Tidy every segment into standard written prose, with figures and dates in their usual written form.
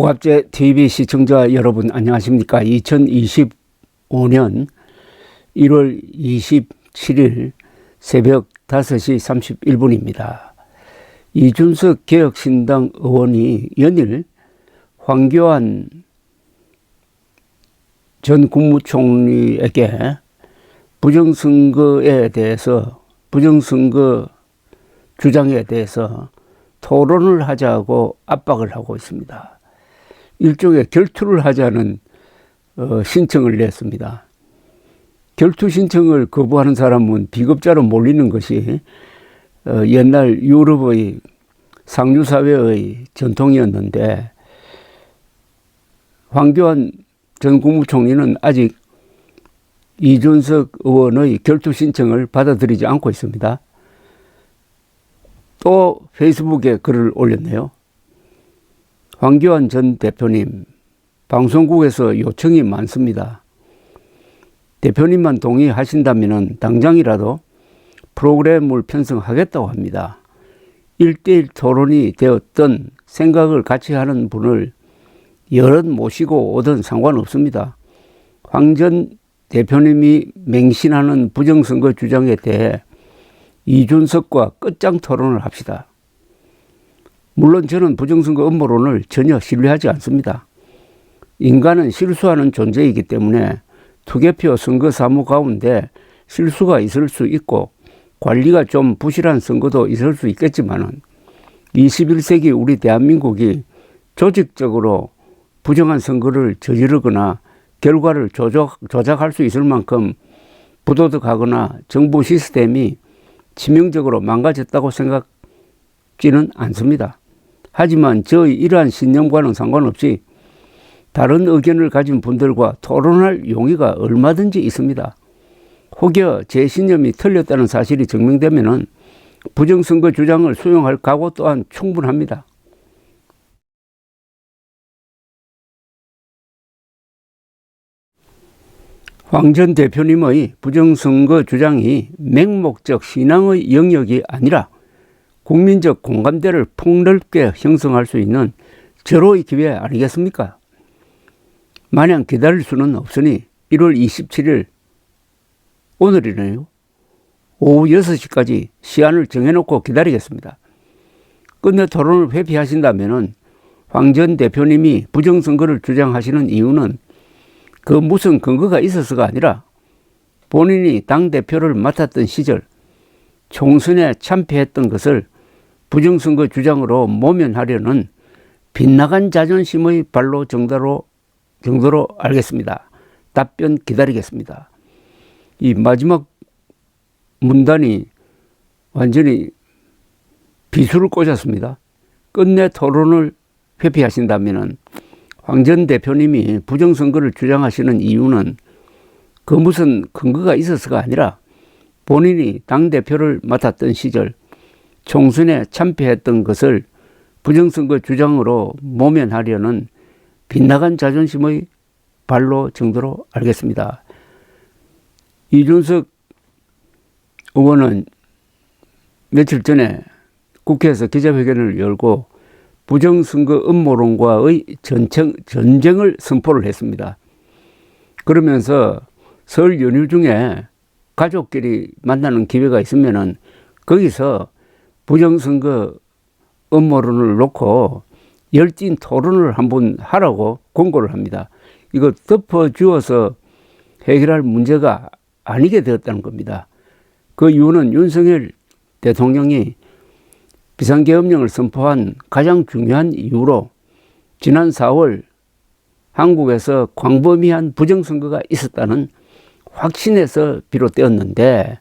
오갑제 TV 시청자 여러분 안녕하십니까. 2025년 1월 27일 새벽 5시 31분입니다. 이준석 개혁신당 의원이 연일 황교안 전 국무총리에게 부정선거 주장에 대해서 토론을 하자고 압박을 하고 있습니다. 일종의 결투를 하자는 신청을 냈습니다. 결투 신청을 거부하는 사람은 비겁자로 몰리는 것이 옛날 유럽의 상류사회의 전통이었는데, 황교안 전 국무총리는 아직 이준석 의원의 결투 신청을 받아들이지 않고 있습니다. 또 페이스북에 글을 올렸네요. 황교안 전 대표님, 방송국에서 요청이 많습니다. 대표님만 동의하신다면 당장이라도 프로그램을 편성하겠다고 합니다. 1대1 토론이 되었던 생각을 같이 하는 분을 여럿 모시고 오든 상관없습니다. 황 전 대표님이 맹신하는 부정선거 주장에 대해 이준석과 끝장 토론을 합시다. 물론 저는 부정선거 음모론을 전혀 신뢰하지 않습니다. 인간은 실수하는 존재이기 때문에 투개표 선거 사무 가운데 실수가 있을 수 있고 관리가 좀 부실한 선거도 있을 수 있겠지만 21세기 우리 대한민국이 조직적으로 부정한 선거를 저지르거나 결과를 조작할 수 있을 만큼 부도덕하거나 정부 시스템이 치명적으로 망가졌다고 생각지는 않습니다. 하지만 저의 이러한 신념과는 상관없이 다른 의견을 가진 분들과 토론할 용의가 얼마든지 있습니다. 혹여 제 신념이 틀렸다는 사실이 증명되면 부정선거 주장을 수용할 각오 또한 충분합니다. 황 전 대표님의 부정선거 주장이 맹목적 신앙의 영역이 아니라 국민적 공감대를 폭넓게 형성할 수 있는 절호의 기회 아니겠습니까? 마냥 기다릴 수는 없으니 1월 27일 오늘이네요. 오후 6시까지 시한을 정해놓고 기다리겠습니다. 끝내 토론을 회피하신다면 황 전 대표님이 부정선거를 주장하시는 이유는 그 무슨 근거가 있어서가 아니라 본인이 당대표를 맡았던 시절 총선에 참패했던 것을 부정선거 주장으로 모면하려는 빗나간 자존심의 발로 정도로 알겠습니다. 답변 기다리겠습니다. 이 마지막 문단이 완전히 비수를 꽂았습니다. 끝내 토론을 회피하신다면 황 전 대표님이 부정선거를 주장하시는 이유는 그 무슨 근거가 있어서가 아니라 본인이 당대표를 맡았던 시절 총선에 참패했던 것을 부정선거 주장으로 모면하려는 빗나간 자존심의 발로 정도로 알겠습니다. 이준석 의원은 며칠 전에 국회에서 기자회견을 열고 부정선거 음모론과의 전쟁을 선포를 했습니다. 그러면서 설 연휴 중에 가족끼리 만나는 기회가 있으면은 거기서 부정선거 음모론을 놓고 열띤 토론을 한번 하라고 권고를 합니다. 이거 덮어주어서 해결할 문제가 아니게 되었다는 겁니다. 그 이유는 윤석열 대통령이 비상계엄령을 선포한 가장 중요한 이유로 지난 4월 한국에서 광범위한 부정선거가 있었다는 확신에서 비롯되었는데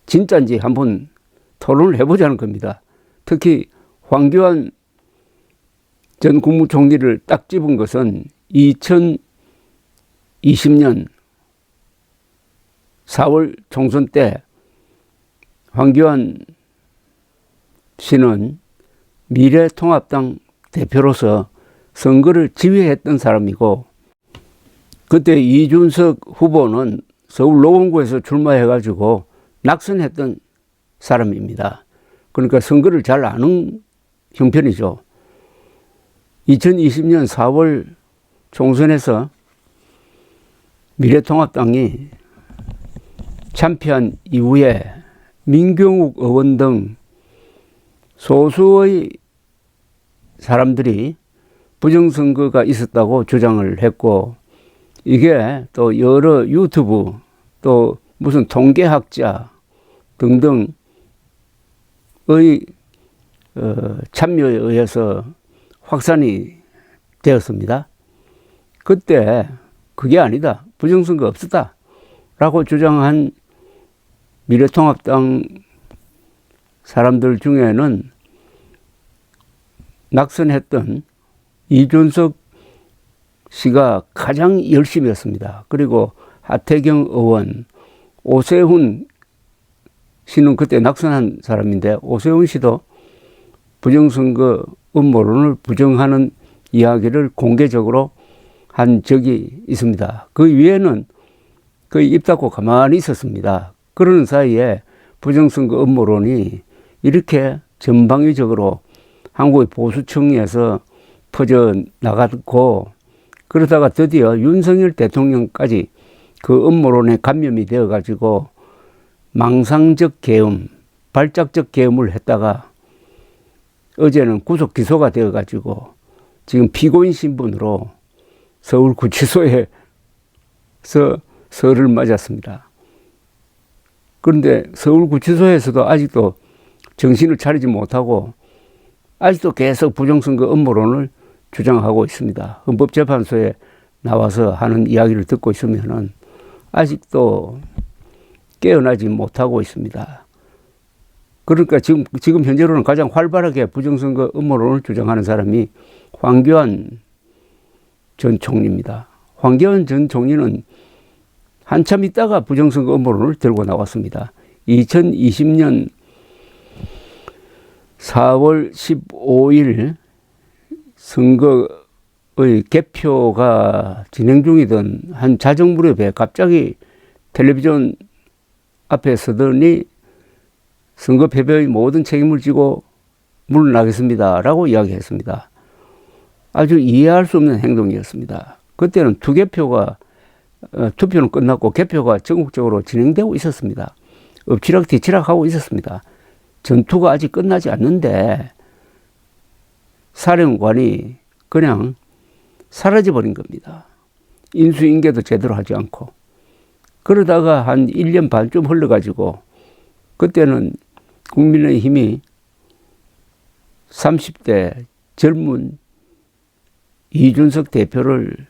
진짜인지 한번 토론을 해보자는 겁니다. 특히 황교안 전 국무총리를 딱 집은 것은 2020년 4월 총선 때 황교안 씨는 미래통합당 대표로서 선거를 지휘했던 사람이고, 그때 이준석 후보는 서울 노원구에서 출마해가지고 낙선했던 사람입니다. 그러니까 선거를 잘 아는 형편이죠. 2020년 4월 총선에서 미래통합당이 참패한 이후에 민경욱 의원 등 소수의 사람들이 부정선거가 있었다고 주장을 했고, 이게 또 여러 유튜브 또 무슨 통계학자 등등의 참여에 의해서 확산이 되었습니다. 그때 그게 아니다, 부정선거 없었다 라고 주장한 미래통합당 사람들 중에는 낙선했던 이준석 씨가 가장 열심히 했습니다. 그리고 하태경 의원, 오세훈 씨는 그때 낙선한 사람인데, 오세훈 씨도 부정선거 음모론을 부정하는 이야기를 공개적으로 한 적이 있습니다. 그 위에는 거의 입 닫고 가만히 있었습니다. 그러는 사이에 부정선거 음모론이 이렇게 전방위적으로 한국의 보수층에서 퍼져나갔고, 그러다가 드디어 윤석열 대통령까지 그 음모론에 감염이 되어가지고 망상적 계엄, 발작적 계엄을 했다가 어제는 구속 기소가 되어가지고 지금 피고인 신분으로 서울구치소에서 설을 맞았습니다. 그런데 서울구치소에서도 아직도 정신을 차리지 못하고 아직도 계속 부정선거 음모론을 주장하고 있습니다. 헌법재판소에 나와서 하는 이야기를 듣고 있으면은 아직도 깨어나지 못하고 있습니다. 그러니까 지금 현재로는 가장 활발하게 부정선거 음모론을 주장하는 사람이 황교안 전 총리입니다. 황교안 전 총리는 한참 있다가 부정선거 음모론을 들고 나왔습니다. 2020년 4월 15일 선거의 개표가 진행 중이던 한 자정 무렵에 갑자기 텔레비전 앞에 서더니 선거 패배의 모든 책임을 지고 물러나겠습니다 라고 이야기했습니다. 아주 이해할 수 없는 행동이었습니다. 그때는 투표는 끝났고 개표가 전국적으로 진행되고 있었습니다. 엎치락 뒤치락 하고 있었습니다. 전투가 아직 끝나지 않는데 사령관이 그냥 사라져버린 겁니다. 인수인계도 제대로 하지 않고. 그러다가 한 1년 반쯤 흘러가지고 그때는 국민의힘이 30대 젊은 이준석 대표를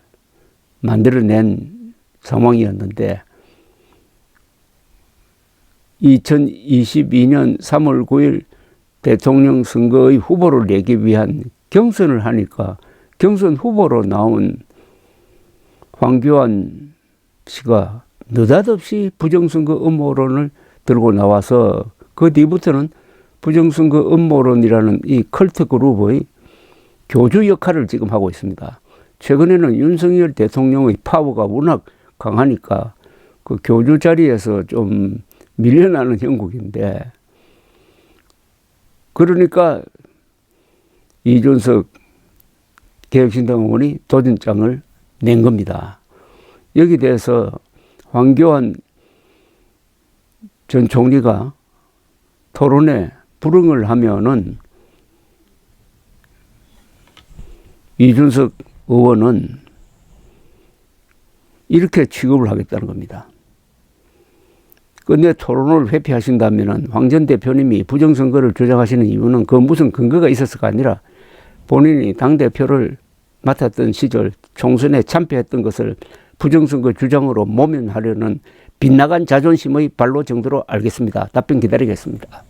만들어낸 상황이었는데 2022년 3월 9일 대통령 선거의 후보를 내기 위한 경선을 하니까 경선 후보로 나온 황교안 씨가 느닷없이 부정선거 음모론을 들고 나와서 그 뒤부터는 부정선거 음모론이라는 이 컬트 그룹의 교주 역할을 지금 하고 있습니다. 최근에는 윤석열 대통령의 파워가 워낙 강하니까 그 교주 자리에서 좀 밀려나는 형국인데, 그러니까 이준석 개혁신당 의원이 도전장을 낸 겁니다. 여기 대해서 황교안 전 총리가 토론에 불응을 하면은 이준석 의원은 이렇게 취급을 하겠다는 겁니다. 근데 토론을 회피하신다면은 황 전 대표님이 부정선거를 주장하시는 이유는 그 무슨 근거가 있어서가 아니라 본인이 당대표를 맡았던 시절 총선에 참패했던 것을 부정선거 주장으로 모면하려는 빗나간 자존심의 발로 정도로 알겠습니다. 답변 기다리겠습니다.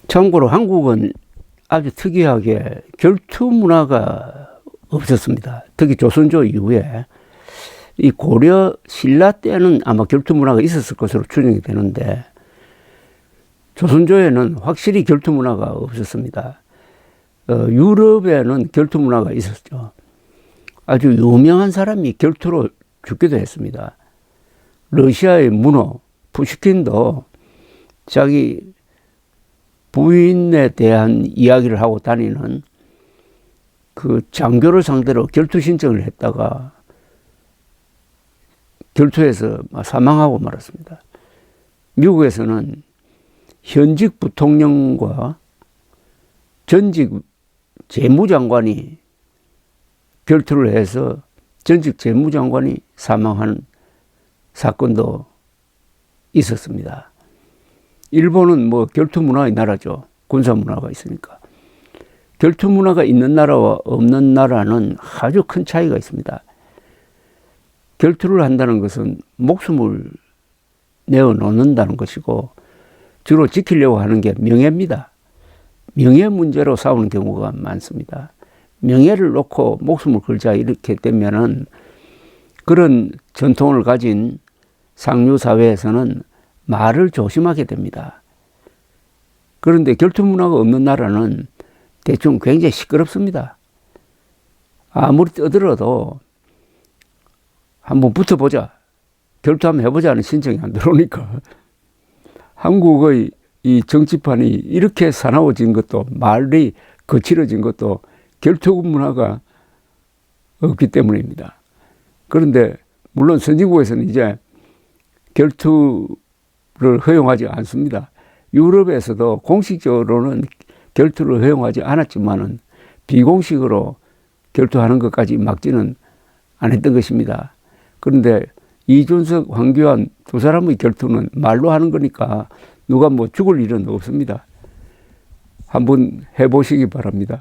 참고로 한국은 아주 특이하게 결투 문화가 없었습니다. 특히 조선조 이후에 이 고려 신라 때는 아마 결투 문화가 있었을 것으로 추정이 되는데 조선조에는 확실히 결투 문화가 없었습니다. 유럽에는 결투 문화가 있었죠. 아주 유명한 사람이 결투로 죽기도 했습니다. 러시아의 문호 푸시킨도 자기 부인에 대한 이야기를 하고 다니는 그 장교를 상대로 결투 신청을 했다가 결투에서 사망하고 말았습니다. 미국에서는 현직 부통령과 전직 재무장관이 결투를 해서 전직 재무장관이 사망한 사건도 있었습니다. 일본은 뭐 결투 문화의 나라죠. 군사 문화가 있으니까. 결투 문화가 있는 나라와 없는 나라는 아주 큰 차이가 있습니다. 결투를 한다는 것은 목숨을 내어놓는다는 것이고 주로 지키려고 하는 게 명예입니다. 명예 문제로 싸우는 경우가 많습니다. 명예를 놓고 목숨을 걸자 이렇게 되면은 그런 전통을 가진 상류 사회에서는 말을 조심하게 됩니다. 그런데 결투 문화가 없는 나라는 대충 굉장히 시끄럽습니다. 아무리 떠들어도 한번 붙어보자, 결투 한번 해보자는 신청이 안 들어오니까 한국의 이 정치판이 이렇게 사나워진 것도 말이 거칠어진 것도 결투 문화가 없기 때문입니다. 그런데 물론 선진국에서는 이제 결투를 허용하지 않습니다. 유럽에서도 공식적으로는 결투를 허용하지 않았지만은 비공식으로 결투하는 것까지 막지는 않았던 것입니다. 그런데 이준석, 황교안 두 사람의 결투는 말로 하는 거니까 누가 뭐 죽을 일은 없습니다. 한번 해보시기 바랍니다.